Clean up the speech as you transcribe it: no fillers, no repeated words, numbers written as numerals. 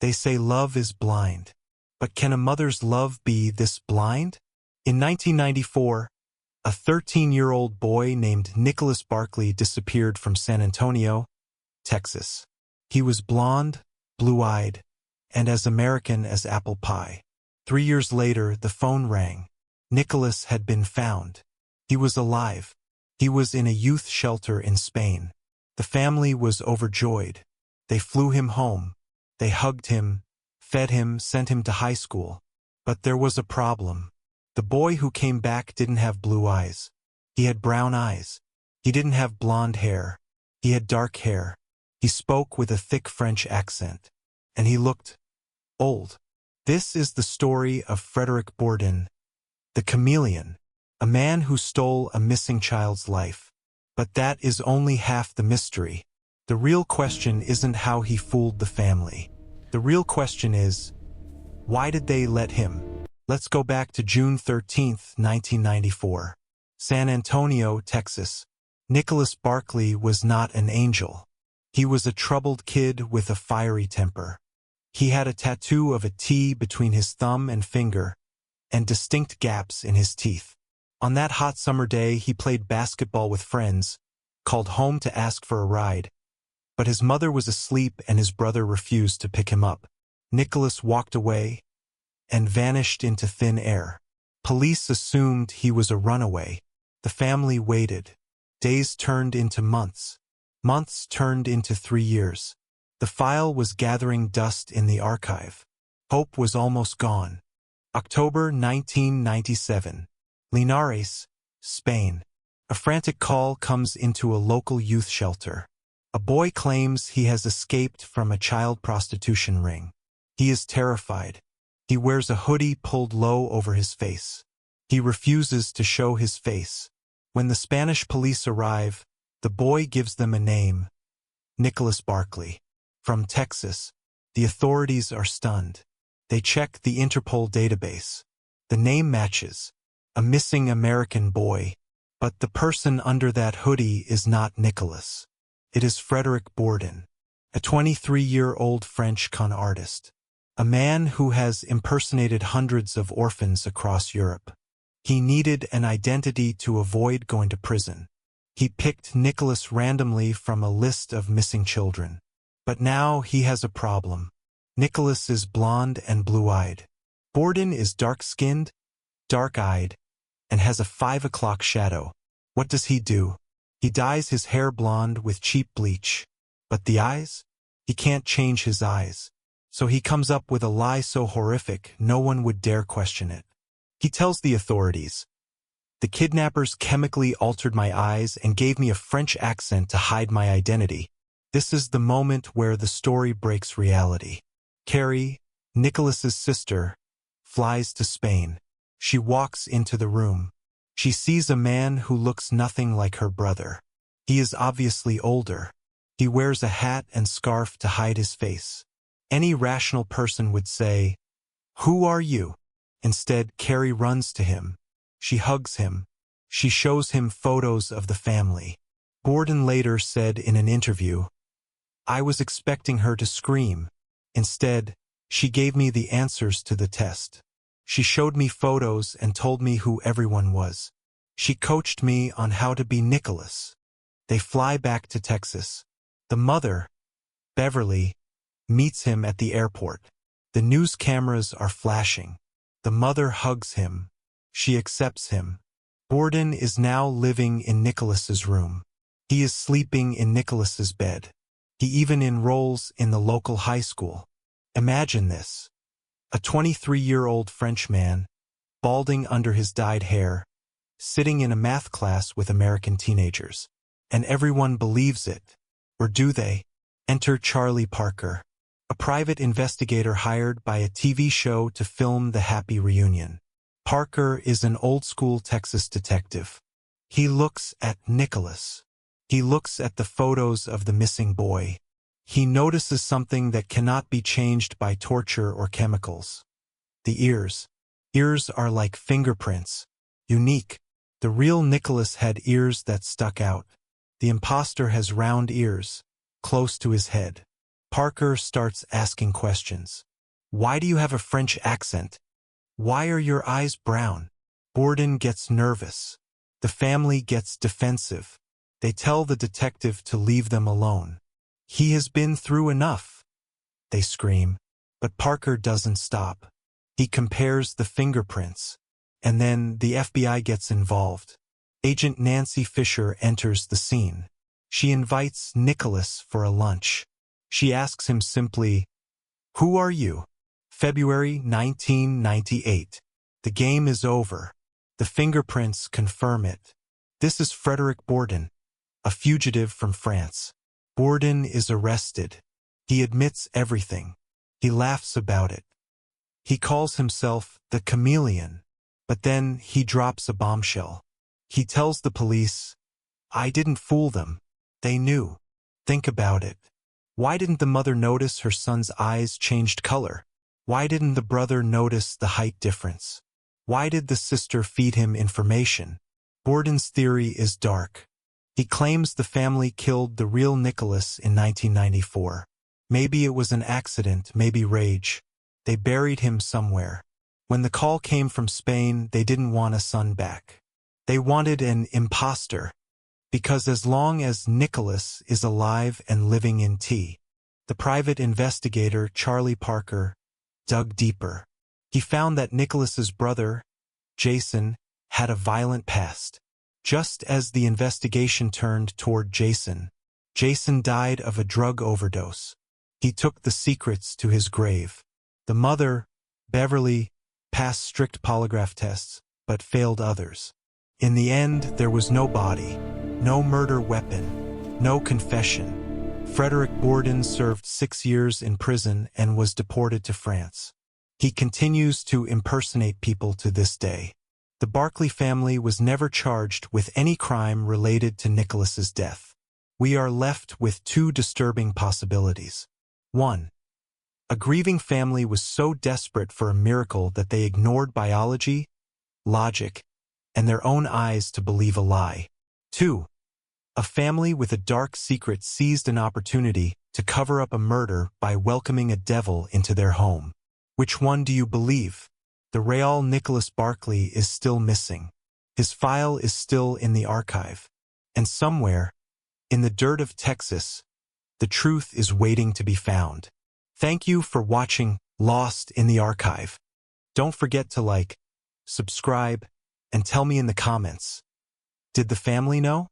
They say love is blind. But can a mother's love be this blind? In 1994, a 13-year-old boy named Nicholas Barclay disappeared from San Antonio, Texas. He was blonde, blue-eyed, and as American as apple pie. 3 years later, the phone rang. Nicholas had been found. He was alive. He was in a youth shelter in Spain. The family was overjoyed. They flew him home. They hugged him, fed him, sent him to high school. But there was a problem. The boy who came back didn't have blue eyes. He had brown eyes. He didn't have blonde hair. He had dark hair. He spoke with a thick French accent. And he looked old. This is the story of Frédéric Bourdin, the Chameleon, a man who stole a missing child's life. But that is only half the mystery. The real question isn't how he fooled the family. The real question is, why did they let him? Let's go back to June 13, 1994. San Antonio, Texas. Nicholas Barclay was not an angel. He was a troubled kid with a fiery temper. He had a tattoo of a T between his thumb and finger, and distinct gaps in his teeth. On that hot summer day, he played basketball with friends, called home to ask for a ride. But his mother was asleep and his brother refused to pick him up. Nicholas walked away and vanished into thin air. Police assumed he was a runaway. The family waited. Days turned into months. Months turned into 3 years. The file was gathering dust in the archive. Hope was almost gone. October 1997. Linares, Spain. A frantic call comes into a local youth shelter. A boy claims he has escaped from a child prostitution ring. He is terrified. He wears a hoodie pulled low over his face. He refuses to show his face. When the Spanish police arrive, the boy gives them a name: Nicholas Barclay. From Texas, the authorities are stunned. They check the Interpol database. The name matches: a missing American boy. But the person under that hoodie is not Nicholas. It is Frédéric Bourdin, a 23-year-old French con artist. A man who has impersonated hundreds of orphans across Europe. He needed an identity to avoid going to prison. He picked Nicholas randomly from a list of missing children. But now he has a problem. Nicholas is blonde and blue-eyed. Bourdin is dark-skinned, dark-eyed, and has a 5 o'clock shadow. What does he do? He dyes his hair blonde with cheap bleach. But the eyes? He can't change his eyes. So he comes up with a lie so horrific no one would dare question it. He tells the authorities, "The kidnappers chemically altered my eyes and gave me a French accent to hide my identity." This is the moment where the story breaks reality. Carrie, Nicholas's sister, flies to Spain. She walks into the room. She sees a man who looks nothing like her brother. He is obviously older. He wears a hat and scarf to hide his face. Any rational person would say, "Who are you?" Instead, Carrie runs to him. She hugs him. She shows him photos of the family. Bourdin later said in an interview, "I was expecting her to scream. Instead, she gave me the answers to the test. She showed me photos and told me who everyone was. She coached me on how to be Nicholas." They fly back to Texas. The mother, Beverly, meets him at the airport. The news cameras are flashing. The mother hugs him. She accepts him. Bourdin is now living in Nicholas's room. He is sleeping in Nicholas's bed. He even enrolls in the local high school. Imagine this. A 23-year-old Frenchman, balding under his dyed hair, sitting in a math class with American teenagers. And everyone believes it. Or do they? Enter Charlie Parker, a private investigator hired by a TV show to film the happy reunion. Parker is an old-school Texas detective. He looks at Nicholas. He looks at the photos of the missing boy. He notices something that cannot be changed by torture or chemicals. The ears. Ears are like fingerprints. Unique. The real Nicholas had ears that stuck out. The imposter has round ears, close to his head. Parker starts asking questions. Why do you have a French accent? Why are your eyes brown? Bourdin gets nervous. The family gets defensive. They tell the detective to leave them alone. He has been through enough, they scream. But Parker doesn't stop. He compares the fingerprints. And then the FBI gets involved. Agent Nancy Fisher enters the scene. She invites Nicholas for a lunch. She asks him simply, "Who are you?" February 1998. The game is over. The fingerprints confirm it. This is Frédéric Bourdin, a fugitive from France. Bourdin is arrested. He admits everything. He laughs about it. He calls himself the Chameleon. But then he drops a bombshell. He tells the police, "I didn't fool them. They knew." Think about it. Why didn't the mother notice her son's eyes changed color? Why didn't the brother notice the height difference? Why did the sister feed him information? Bourdin's theory is dark. He claims the family killed the real Nicholas in 1994. Maybe it was an accident, maybe rage. They buried him somewhere. When the call came from Spain, they didn't want a son back. They wanted an imposter. Because as long as Nicholas is alive and living in T, the private investigator, Charlie Parker, dug deeper. He found that Nicholas's brother, Jason, had a violent past. Just as the investigation turned toward Jason, Jason died of a drug overdose. He took the secrets to his grave. The mother, Beverly, passed strict polygraph tests, but failed others. In the end, there was no body, no murder weapon, no confession. Frédéric Bourdin served 6 years in prison and was deported to France. He continues to impersonate people to this day. The Barkley family was never charged with any crime related to Nicholas's death. We are left with two disturbing possibilities. 1. A grieving family was so desperate for a miracle that they ignored biology, logic, and their own eyes to believe a lie. 2. A family with a dark secret seized an opportunity to cover up a murder by welcoming a devil into their home. Which one do you believe? The real Nicholas Barclay is still missing. His file is still in the archive. And somewhere, in the dirt of Texas, the truth is waiting to be found. Thank you for watching Lost in the Archive. Don't forget to like, subscribe, and tell me in the comments. Did the family know?